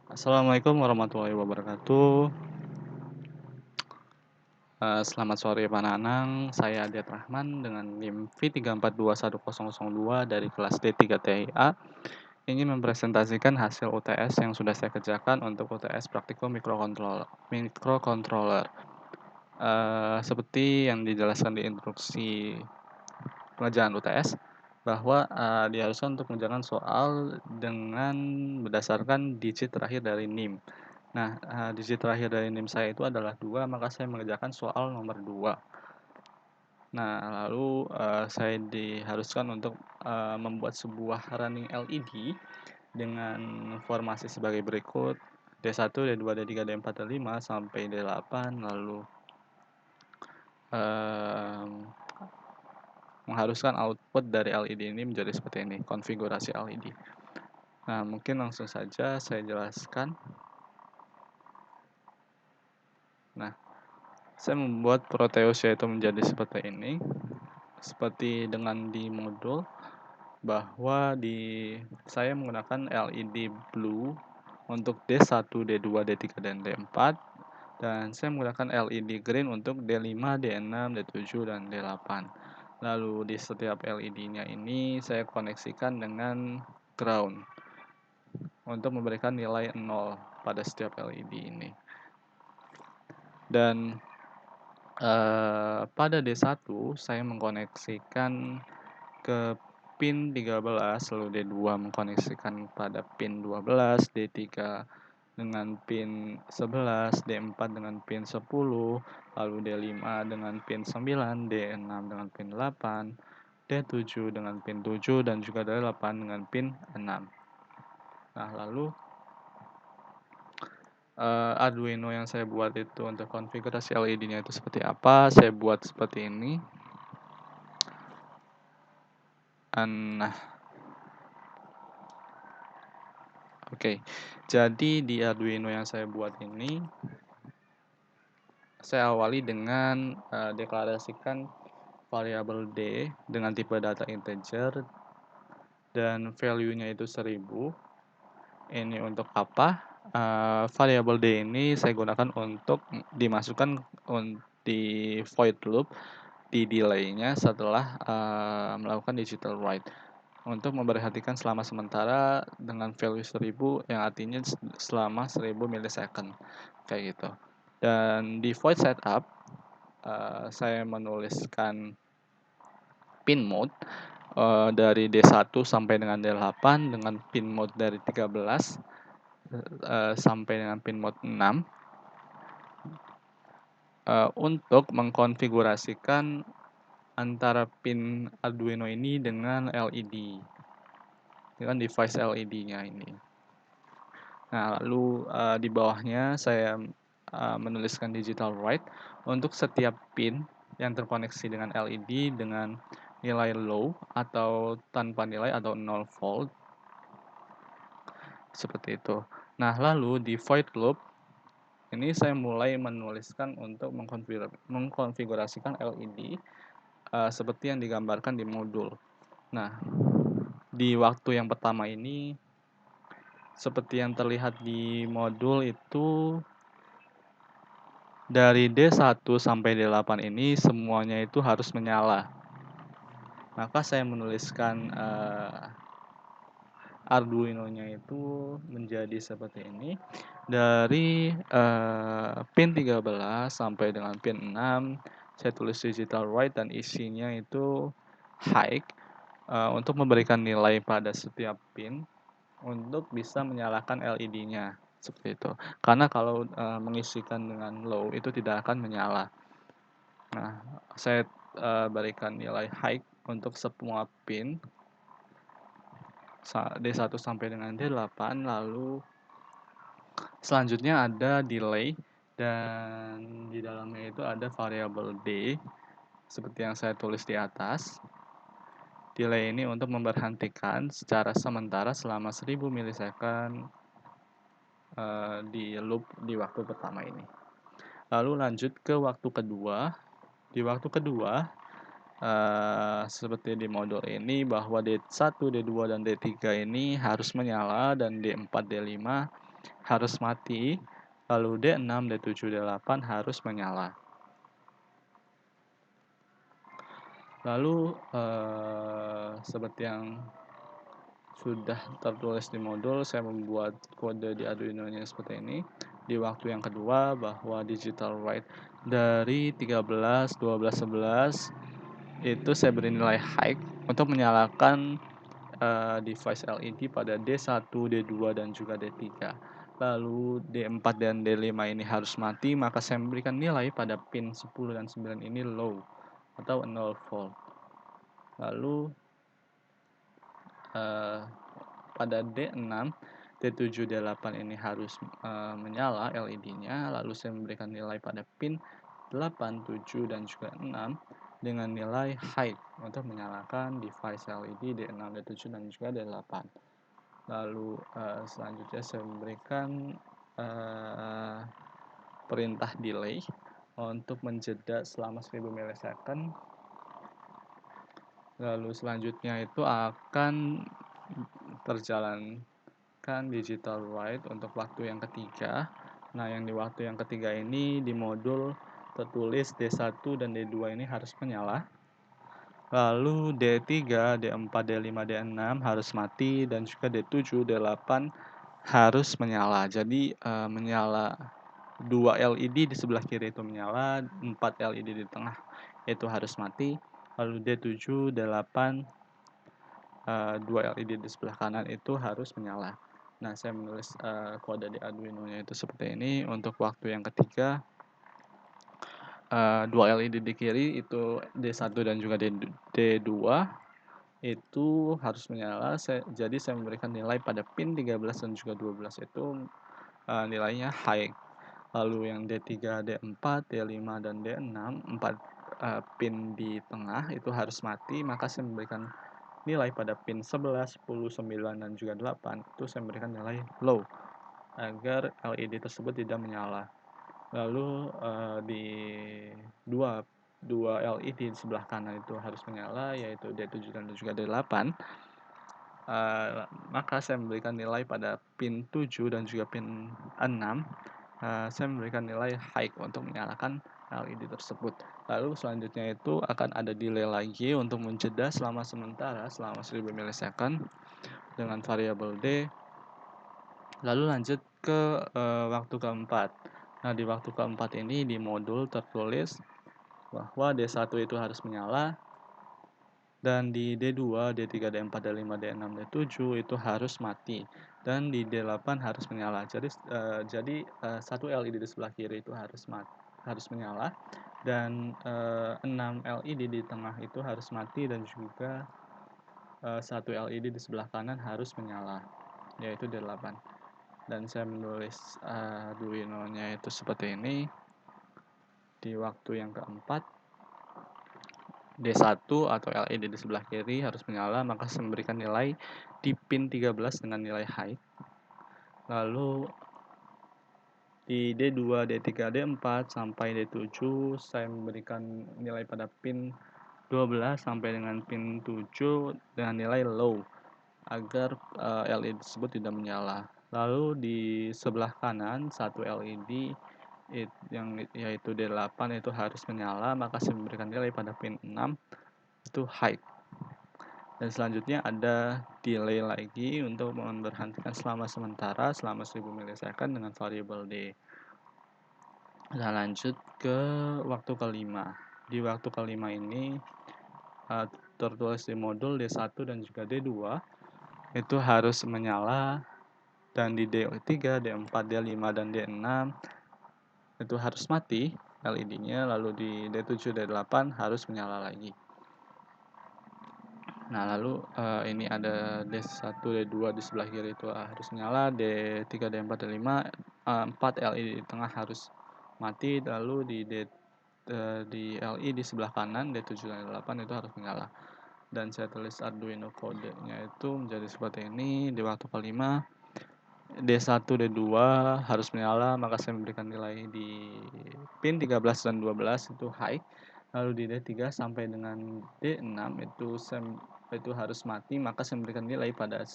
Assalamualaikum warahmatullahi wabarakatuh. Selamat sore Pak Nanang, saya Adiat Rahman dengan NIM V3421002 dari kelas D3TIA, ingin mempresentasikan hasil UTS yang sudah saya kerjakan untuk UTS Praktikum Microcontroller. Seperti yang dijelaskan di instruksi pengerjaan UTS, bahwa diharuskan untuk mengerjakan soal dengan berdasarkan digit terakhir dari NIM. Nah, digit terakhir dari NIM saya itu adalah 2, maka saya mengerjakan soal nomor 2. Nah, lalu saya diharuskan untuk membuat sebuah running LED dengan formasi sebagai berikut: D1, D2, D3, D4, D5 sampai D8, lalu mengharuskan output dari LED ini menjadi seperti ini, konfigurasi LED. Nah, mungkin langsung saja saya jelaskan. Nah, saya membuat Proteus yaitu menjadi seperti ini, seperti dengan di modul, bahwa saya menggunakan LED blue untuk D1, D2, D3, dan D4, dan saya menggunakan LED green untuk D5, D6, D7, dan D8. Lalu di setiap LED-nya ini saya koneksikan dengan ground untuk memberikan nilai 0 pada setiap LED ini. Dan pada D1 saya mengkoneksikan ke pin 13, lalu D2 mengkoneksikan pada pin 12, D3 dengan pin 11, D4 dengan pin 10, lalu D5 dengan pin 9, D6 dengan pin 8, D7 dengan pin 7, dan juga D8 dengan pin 6. Nah, lalu Arduino yang saya buat itu untuk konfigurasi LED-nya itu seperti apa? Saya buat seperti ini. Nah, oke. Jadi di Arduino yang saya buat ini, saya awali dengan deklarasikan variabel D dengan tipe data integer dan value-nya itu 1000. Ini untuk apa? Variabel D ini saya gunakan untuk dimasukkan di void loop di delay-nya setelah melakukan digital write, untuk memperhatikan selama sementara dengan value 1000, yang artinya selama 1000 milisecond, kayak gitu. Dan di void setup saya menuliskan pin mode dari D1 sampai dengan D8 dengan pin mode dari 13 sampai dengan pin mode 6 untuk mengkonfigurasikan antara pin Arduino ini dengan LED, dengan device LED-nya ini. Nah, lalu di bawahnya saya menuliskan digital write untuk setiap pin yang terkoneksi dengan LED dengan nilai low atau tanpa nilai atau 0 volt, seperti itu. Nah, lalu di void loop ini saya mulai menuliskan untuk mengkonfigurasikan LED seperti yang digambarkan di modul. Nah, di waktu yang pertama ini, seperti yang terlihat di modul itu, dari D1 sampai D8 ini semuanya itu harus menyala. Maka saya menuliskan Arduino-nya itu menjadi seperti ini. Dari pin 13 sampai dengan pin 6, saya tulis digital write dan isinya itu high untuk memberikan nilai pada setiap pin untuk bisa menyalakan LED-nya, seperti itu. Karena kalau mengisikan dengan low itu tidak akan menyala. Nah, saya berikan nilai high untuk semua pin D1 sampai dengan D8, lalu selanjutnya ada delay, dan di dalamnya itu ada variabel D seperti yang saya tulis di atas. Delay ini untuk memberhentikan secara sementara selama 1000 milisecond di loop di waktu pertama ini. Lalu lanjut ke waktu kedua. Di waktu kedua, seperti di modul ini, bahwa D1, D2, dan D3 ini harus menyala, dan D4, D5 harus mati, lalu D6, D7, D8 harus menyala. Lalu seperti yang sudah tertulis di modul, saya membuat kode di Arduino-nya seperti ini. Di waktu yang kedua bahwa digital write dari 13, 12, 11 itu saya beri nilai high untuk menyalakan device LED pada D1, D2 dan juga D3. Lalu D4 dan D5 ini harus mati, maka saya memberikan nilai pada pin 10 dan 9 ini low atau 0 volt. Lalu pada D6, D7, D8 ini harus menyala LED-nya. Lalu saya memberikan nilai pada pin 8, 7, dan juga 6 dengan nilai high untuk menyalakan device LED D6, D7, dan juga D8. Lalu selanjutnya saya memberikan perintah delay untuk menjeda selama 1000 milisecond. Lalu selanjutnya itu akan terjalankan digital write untuk waktu yang ketiga. Nah, yang di waktu yang ketiga ini di modul tertulis D1 dan D2 ini harus menyala. Lalu D3, D4, D5, D6 harus mati dan juga D7, D8 harus menyala. Jadi menyala 2 LED di sebelah kiri itu menyala, 4 LED di tengah itu harus mati. Lalu D7, D8 2 LED di sebelah kanan itu harus menyala. Nah, saya menulis kode di Arduino-nya itu seperti ini. Untuk waktu yang ketiga, 2 LED di kiri itu D1 dan juga D2 itu harus menyala. Jadi saya memberikan nilai pada pin 13 dan juga 12 itu nilainya high. Lalu yang D3, D4, D5, dan D6, 4 pin di tengah itu harus mati, maka saya memberikan nilai pada pin 11, 10, 9, dan juga 8 itu saya memberikan nilai low agar LED tersebut tidak menyala. Lalu di dua LED di sebelah kanan itu harus menyala, yaitu D7 dan juga D8. Maka saya memberikan nilai pada pin 7 dan juga pin 6. Saya memberikan nilai high untuk menyalakan LED tersebut. Lalu selanjutnya itu akan ada delay lagi untuk menjeda selama sementara selama 1000 milisecond dengan variabel D. Lalu lanjut ke waktu keempat. Nah, di waktu keempat ini di modul tertulis bahwa D1 itu harus menyala, dan di D2, D3, D4, D5, D6, D7 itu harus mati, dan di D8 harus menyala. Jadi satu LED di sebelah kiri itu harus menyala, dan 6 LED di tengah itu harus mati, dan juga satu LED di sebelah kanan harus menyala, yaitu D8. Dan saya menulis Arduino-nya itu seperti ini. Di waktu yang keempat, D1 atau LED di sebelah kiri harus menyala, maka saya memberikan nilai di pin 13 dengan nilai high. Lalu di D2, D3, D4 sampai D7 saya memberikan nilai pada pin 12 sampai dengan pin 7 dengan nilai low agar LED tersebut tidak menyala. Lalu di sebelah kanan satu LED yaitu D8 itu harus menyala, maka saya memberikan nilai pada pin 6 itu high. Dan selanjutnya ada delay lagi untuk memberhentikan selama sementara selama 1000 milisecond dengan variabel D. Nah, lanjut ke waktu kelima. Di waktu kelima ini tertulis di modul D1 dan juga D2 itu harus menyala, dan di D3, D4, D5, dan D6 itu harus mati LED-nya, lalu di D7, D8 harus menyala lagi. Nah, lalu ini ada D1, D2 di sebelah kiri itu harus menyala, D3, D4, D5, 4 LED di tengah harus mati, lalu di LED di sebelah kanan, D7 dan D8 itu harus menyala. Dan saya tulis Arduino kodenya itu menjadi seperti ini. Di waktu kelima, D1, D2 harus menyala, maka saya memberikan nilai di pin 13 dan 12 itu high. Lalu di D3 sampai dengan D6 itu harus mati, maka saya memberikan nilai pada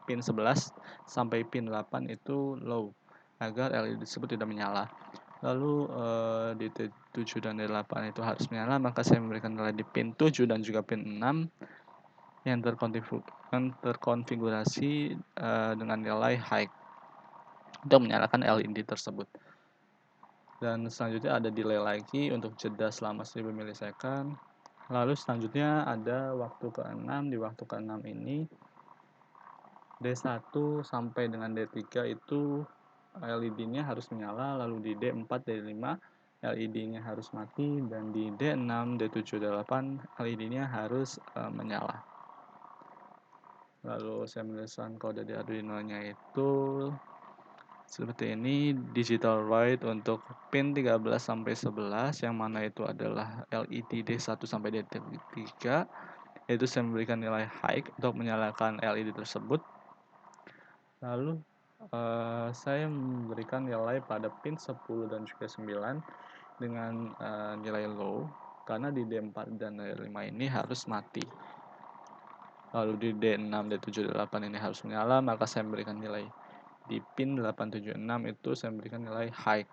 pin 11 sampai pin 8 itu low agar LED tersebut tidak menyala. Lalu di T7 dan D8 itu harus menyala, maka saya memberikan nilai di pin 7 dan juga pin 6 yang terkonfigurasi dengan nilai high untuk menyalakan LED tersebut. Dan selanjutnya ada delay lagi untuk jeda selama 1000 milisecond. Lalu selanjutnya ada waktu ke-6. Di waktu ke-6 ini D1 sampai dengan D3 itu LED-nya harus menyala, lalu di D4, D5 LED-nya harus mati, dan di D6, D7, D8 LED-nya harus menyala. Lalu saya menuliskan kode di Arduino-nya itu seperti ini, digital write untuk pin 13 sampai 11 yang mana itu adalah LED D1 sampai D3, yaitu saya memberikan nilai high untuk menyalakan LED tersebut. Lalu saya memberikan nilai pada pin 10 dan juga 9 dengan nilai low karena di D4 dan D5 ini harus mati. Lalu di D6, D7, D8 ini harus menyala, maka saya memberikan nilai di pin 876 itu saya memberikan nilai high.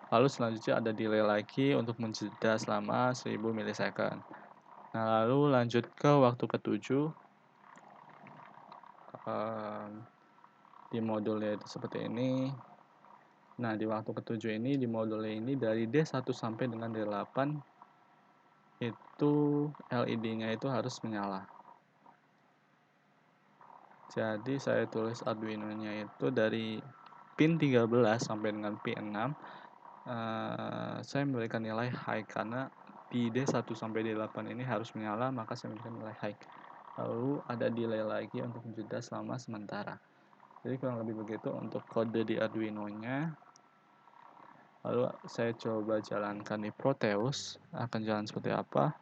Lalu selanjutnya ada delay lagi untuk menjeda selama 1000 milisecond. Nah, lalu lanjut ke waktu ke-7. Di modulnya itu seperti ini. Nah, di waktu ke-7 ini, di modulnya ini dari D1 sampai dengan D8 itu LED-nya itu harus menyala. Jadi saya tulis Arduino-nya itu dari pin 13 sampai dengan pin 6 saya memberikan nilai high karena di D1 sampai D8 ini harus menyala, maka saya memberikan nilai high. Lalu ada delay lagi untuk jeda selama sementara. Jadi kurang lebih begitu untuk kode di Arduino-nya. Lalu saya coba jalankan di Proteus, akan jalan seperti apa.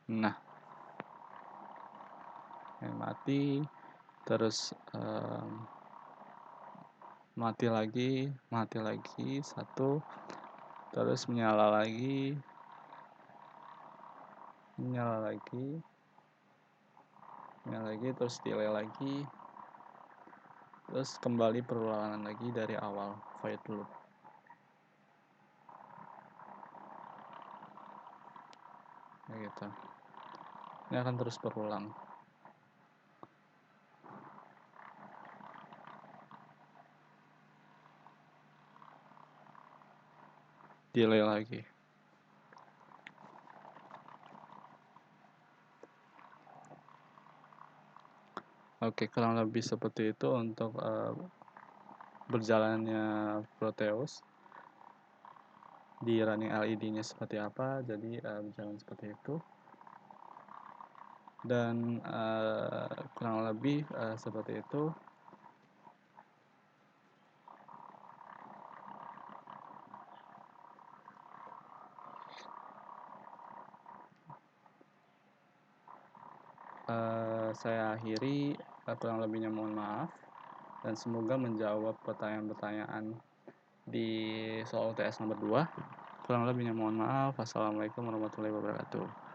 Nah, mati, terus mati lagi, satu, terus menyala lagi, terus delay lagi, terus kembali perulangan lagi dari awal void loop. Gitu. Ini akan terus berulang. Delay lagi. Oke, kurang lebih seperti itu untuk berjalannya Proteus. Di running LED-nya seperti apa, jadi berjalan seperti itu. Dan kurang lebih seperti itu. Saya akhiri, kurang lebihnya mohon maaf, dan semoga menjawab pertanyaan-pertanyaan di soal UTS nomor 2. Kurang lebihnya mohon maaf. Wassalamualaikum warahmatullahi wabarakatuh.